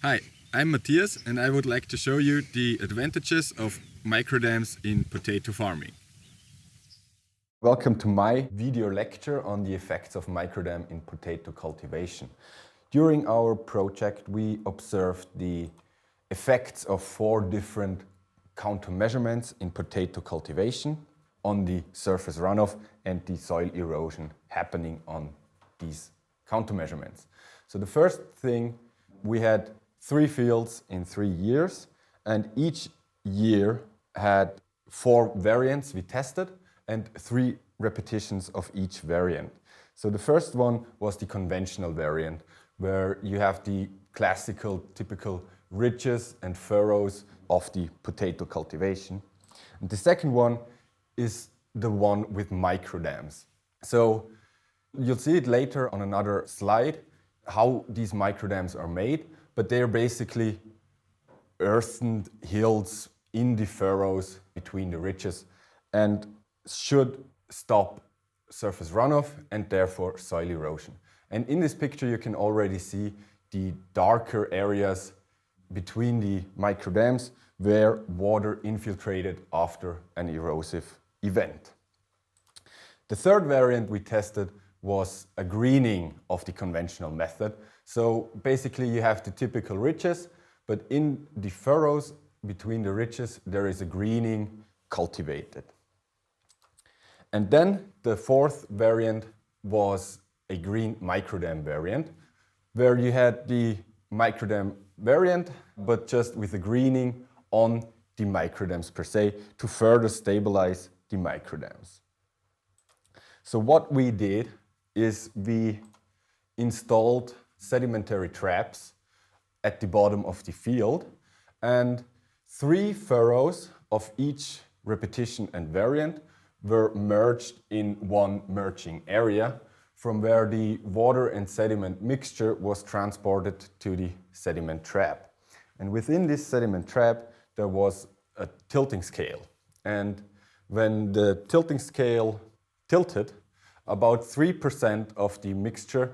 Hi, I'm Matthias and I would like to show you the advantages of microdams in potato farming. Welcome to my video lecture on the effects of microdam in potato cultivation. During our project we observed the effects of 4 different countermeasurements in potato cultivation on the surface runoff and the soil erosion happening on these countermeasurements. So the first thing, we had 3 fields in 3 years, and each year had 4 variants we tested and 3 repetitions of each variant. So the first one was the conventional variant, where you have the classical, typical ridges and furrows of the potato cultivation. And the second one is the one with microdams. So you'll see it later on another slide, how these microdams are made, but they are basically earthened hills in the furrows between the ridges and should stop surface runoff and therefore soil erosion. And in this picture you can already see the darker areas between the microdams where water infiltrated after an erosive event. The third variant we tested was a greening of the conventional method. So basically you have the typical ridges, but in the furrows between the ridges there is a greening cultivated. And then the fourth variant was a green microdam variant, where you had the microdam variant, but just with a greening on the microdams per se to further stabilize the microdams. So what we did is we installed sedimentary traps at the bottom of the field, and 3 furrows of each repetition and variant were merged in one merging area from where the water and sediment mixture was transported to the sediment trap. And within this sediment trap there was a tilting scale, and when the tilting scale tilted, about 3% of the mixture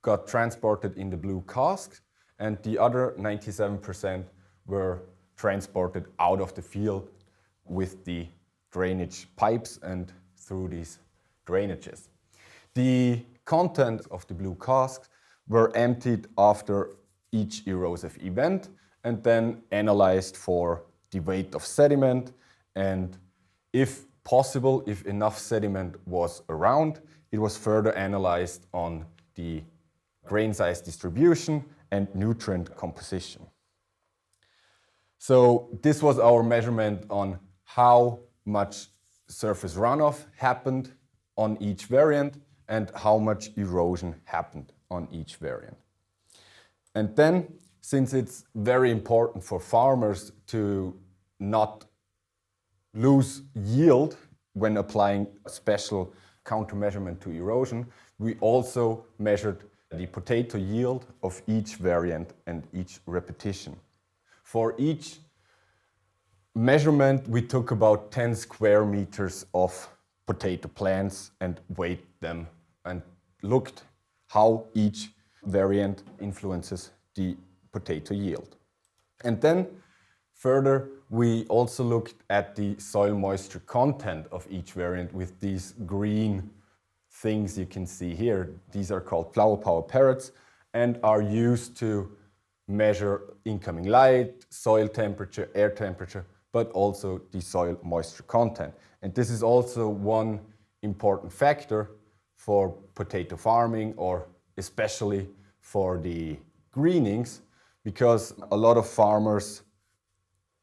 got transported in the blue casks and the other 97% were transported out of the field with the drainage pipes and through these drainages. The content of the blue casks were emptied after each erosive event and then analyzed for the weight of sediment, and if possible, if enough sediment was around, it was further analyzed on the grain size distribution and nutrient composition. So this was our measurement on how much surface runoff happened on each variant and how much erosion happened on each variant. And then, since it's very important for farmers to not lose yield when applying a special countermeasurement to erosion, we also measured the potato yield of each variant and each repetition. For each measurement we took about 10 square meters of potato plants and weighed them and looked how each variant influences the potato yield. And then further we also looked at the soil moisture content of each variant with these green things you can see here. These are called flower power parrots and are used to measure incoming light, soil temperature, air temperature, but also the soil moisture content. And this is also one important factor for potato farming, or especially for the greenings, because a lot of farmers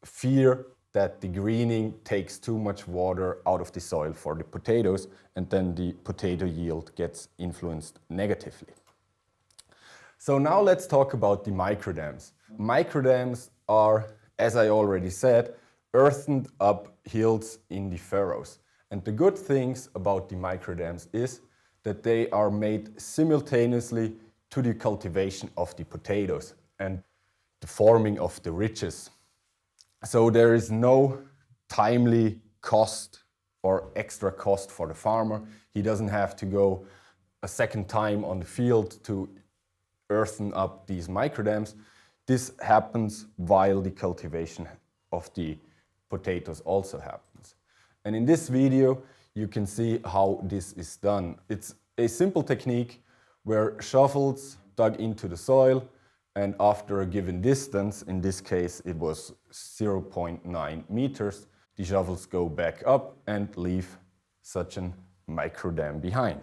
fear that the greening takes too much water out of the soil for the potatoes, and then the potato yield gets influenced negatively. So now let's talk about the microdams. Microdams are, as I already said, earthened up hills in the furrows. And the good things about the microdams is that they are made simultaneously to the cultivation of the potatoes and the forming of the ridges. So there is no timely cost or extra cost for the farmer. He doesn't have to go a second time on the field to earthen up these microdams. this happens while the cultivation of the potatoes also happens. And in this video, you can see how this is done. It's a simple technique where shovels dug into the soil, and after a given distance, in this case it was 0.9 meters, the shovels go back up and leave such a microdam behind.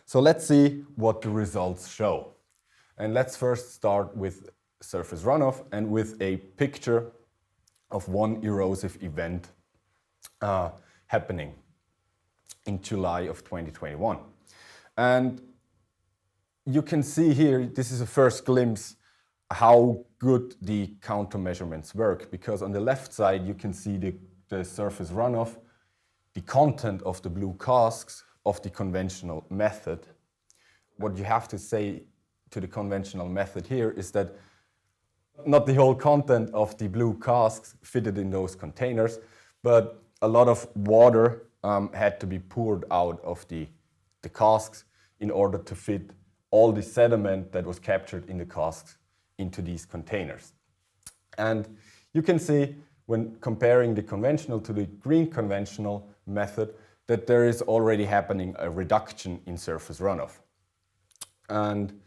So let's see what the results show. And let's first start with surface runoff and with a picture of one erosive event happening in July of 2021. And you can see here, this is a first glimpse how good the countermeasurements work, because on the left side you can see the surface runoff, the content of the blue casks of the conventional method. What you have to say to the conventional method here is that not the whole content of the blue casks fitted in those containers, but a lot of water had to be poured out of the casks in order to fit all the sediment that was captured in the casks into these containers. And you can see when comparing the conventional to the green conventional method that there is already happening a reduction in surface runoff. And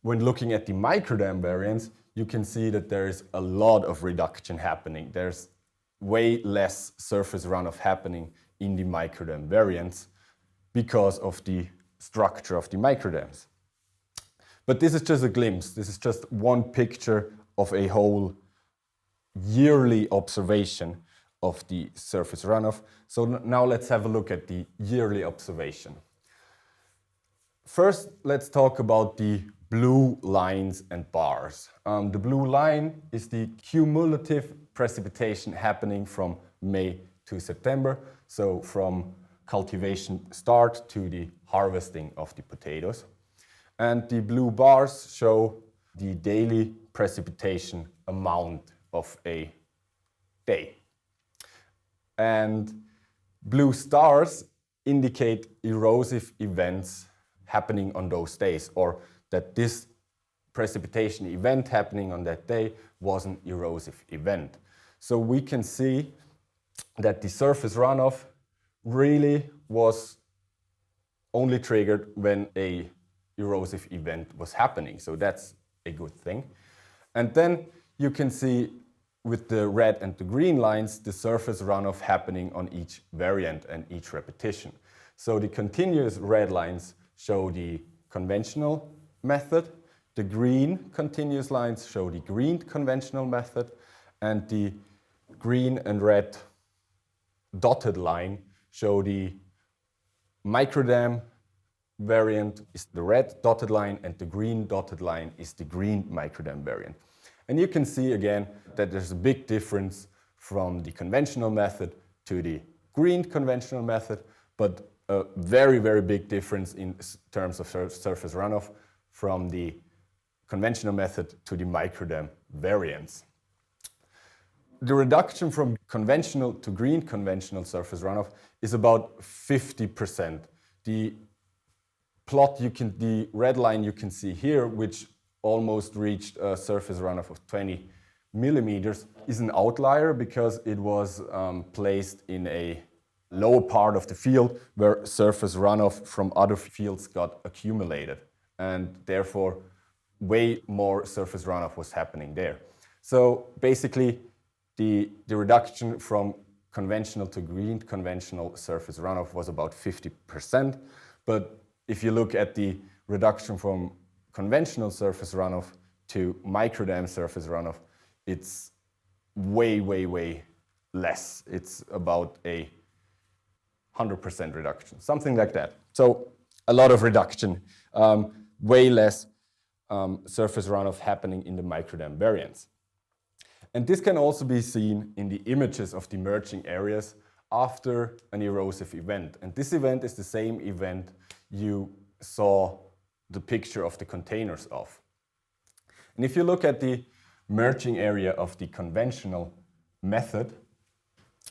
when looking at the microdam variants, you can see that there is a lot of reduction happening. There's way less surface runoff happening in the microdam variants because of the structure of the microdams. But this is just a glimpse. This is just one picture of a whole yearly observation of the surface runoff. So now let's have a look at the yearly observation. First, let's talk about the blue lines and bars. The blue line is the cumulative precipitation happening from May to September, so from cultivation start to the harvesting of the potatoes. And the blue bars show the daily precipitation amount of a day. And blue stars indicate erosive events happening on those days, or that this precipitation event happening on that day was an erosive event. So we can see that the surface runoff really was only triggered when a erosive event was happening. So that's a good thing. And then you can see with the red and the green lines, the surface runoff happening on each variant and each repetition. So the continuous red lines show the conventional method, the green continuous lines show the green conventional method, and the green and red dotted line show the microdam variant is the red dotted line, and the green dotted line is the green microdam variant. And you can see again that there's a big difference from the conventional method to the green conventional method, but a very, very big difference in terms of surface runoff from the conventional method to the microdam variants. The reduction from conventional to green conventional surface runoff is about 50%. The red line you can see here, which almost reached a surface runoff of 20 millimeters, is an outlier because it was placed in a lower part of the field where surface runoff from other fields got accumulated, and therefore way more surface runoff was happening there. So basically the reduction from conventional to green conventional surface runoff was about 50%, but if you look at the reduction from conventional surface runoff to microdam surface runoff, it's way, way, way less. It's about a 100% reduction, something like that. So a lot of reduction, way less surface runoff happening in the microdam variants. And this can also be seen in the images of the merging areas after an erosive event. And this event is the same event you saw the picture of the containers of. And if you look at the merging area of the conventional method,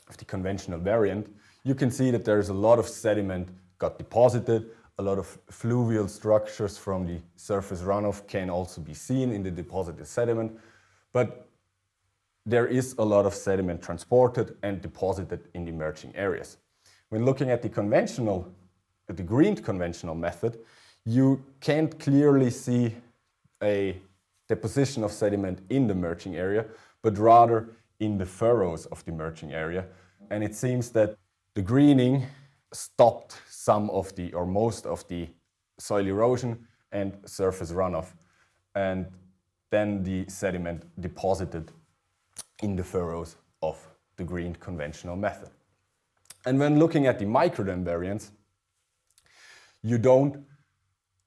of the conventional variant, you can see that there's a lot of sediment got deposited A lot of fluvial structures from the surface runoff can also be seen in the deposited sediment, but there is a lot of sediment transported and deposited in the emerging areas. When looking at the greened conventional method, you can't clearly see a deposition of sediment in the emerging area, but rather in the furrows of the emerging area. And it seems that the greening stopped some of the, or most of the soil erosion and surface runoff, and then the sediment deposited in the furrows of the greened conventional method. And when looking at the microdam variants, you don't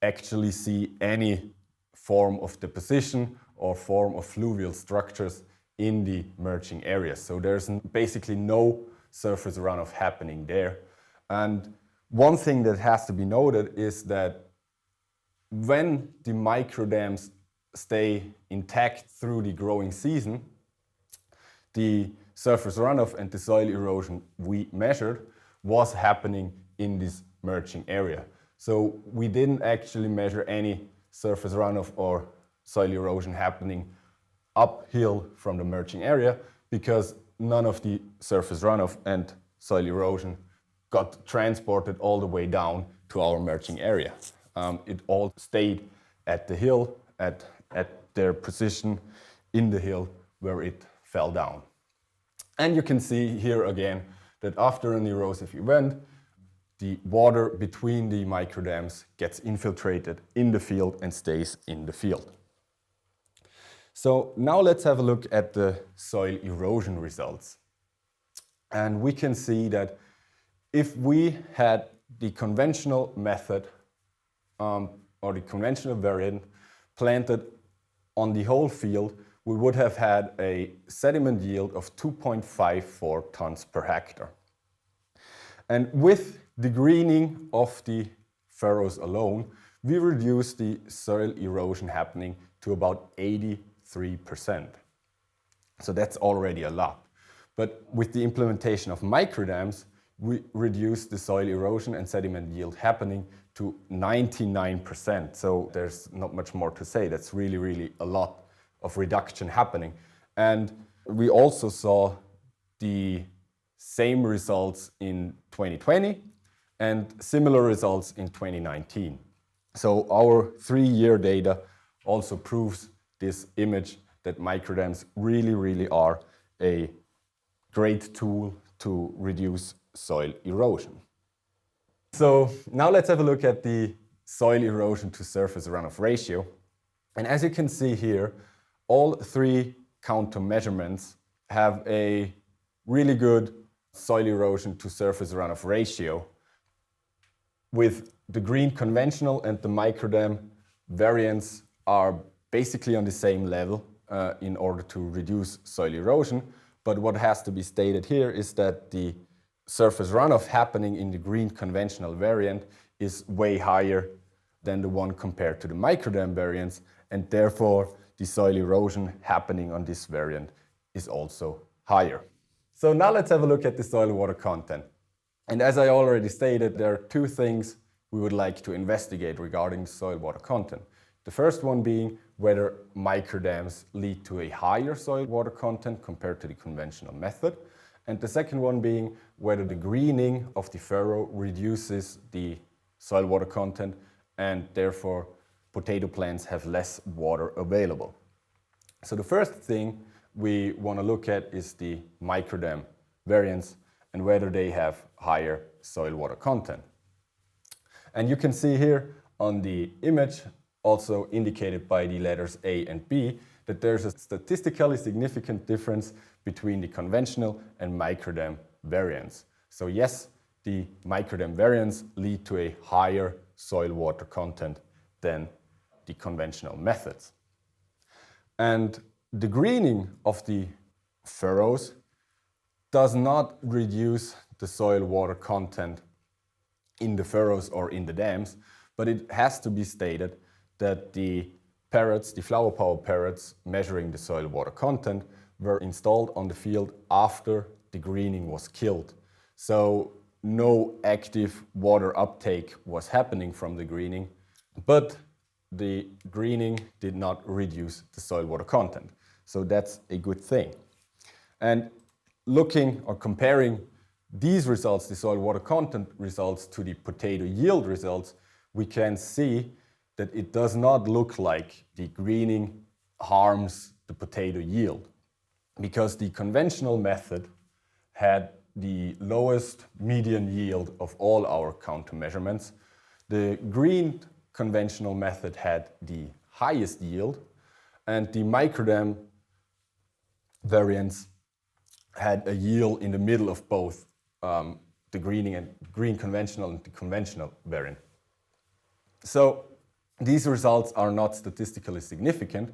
actually see any form of deposition or form of fluvial structures in the emerging areas. So there's basically no surface runoff happening there. And one thing that has to be noted is that when the microdams stay intact through the growing season, the surface runoff and the soil erosion we measured was happening in this emerging area. So we didn't actually measure any surface runoff or soil erosion happening uphill from the emerging area because none of the surface runoff and soil erosion got transported all the way down to our emerging area. It all stayed at the hill, at their position in the hill where it fell down. And you can see here again that after an erosive event, the water between the microdams gets infiltrated in the field and stays in the field. So now let's have a look at the soil erosion results. And we can see that if we had the conventional method or the conventional variant planted on the whole field, we would have had a sediment yield of 2.54 tons per hectare. And with the greening of the furrows alone, we reduced the soil erosion happening to about 83%. So that's already a lot. But with the implementation of microdams, we reduced the soil erosion and sediment yield happening to 99%. So there's not much more to say. That's really, really a lot of reduction happening. And we also saw the same results in 2020 and similar results in 2019. So our 3-year data also proves this image that microdams really, really are a great tool to reduce soil erosion. So now let's have a look at the soil erosion to surface runoff ratio. And as you can see here, all 3 counter measurements have a really good soil erosion to surface runoff ratio, with the green conventional and the microdam variants are basically on the same level in order to reduce soil erosion. But what has to be stated here is that the surface runoff happening in the green conventional variant is way higher than the one compared to the microdam variants, and therefore the soil erosion happening on this variant is also higher. So now let's have a look at the soil water content. And as I already stated, there are 2 things we would like to investigate regarding soil water content. The first one being whether microdams lead to a higher soil water content compared to the conventional method. And the second one being whether the greening of the furrow reduces the soil water content and therefore potato plants have less water available. So the first thing we want to look at is the microdam variants and whether they have higher soil water content. And you can see here on the image, also indicated by the letters A and B, that there's a statistically significant difference between the conventional and microdam variants. So yes, the microdam variants lead to a higher soil water content than the conventional methods. And the greening of the furrows does not reduce the soil water content in the furrows or in the dams, but it has to be stated that the parrots, the flower power parrots measuring the soil water content, were installed on the field after the greening was killed. So no active water uptake was happening from the greening, but the greening did not reduce the soil water content. So that's a good thing. And looking or comparing these results, the soil water content results, to the potato yield results, we can see that it does not look like the greening harms the potato yield, because the conventional method had the lowest median yield of all our countermeasurements. The green conventional method had the highest yield, and the microdam variants had a yield in the middle of both the green conventional and the conventional variant. So these results are not statistically significant,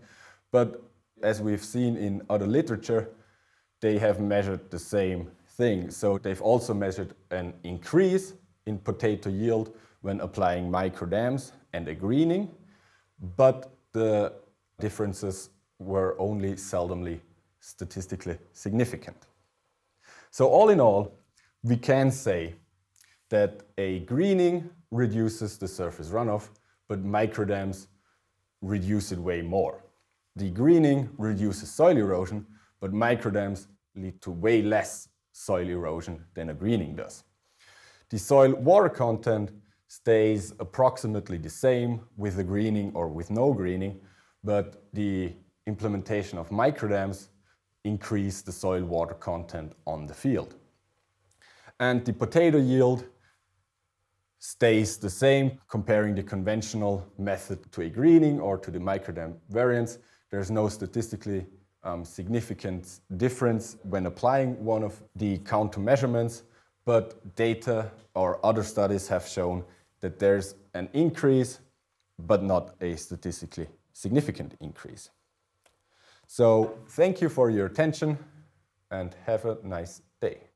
but as we've seen in other literature, they have measured the same thing. So they've also measured an increase in potato yield when applying microdams and a greening, but the differences were only seldomly statistically significant. So all in all, we can say that a greening reduces the surface runoff, but microdams reduce it way more. The greening reduces soil erosion, but microdams lead to way less soil erosion than a greening does. The soil water content stays approximately the same with the greening or with no greening, but the implementation of microdams increase the soil water content on the field. And the potato yield stays the same comparing the conventional method to a greening or to the microdam variants. There's no statistically significant difference when applying one of the countermeasurements, but data or other studies have shown that there's an increase, but not a statistically significant increase. So thank you for your attention and have a nice day.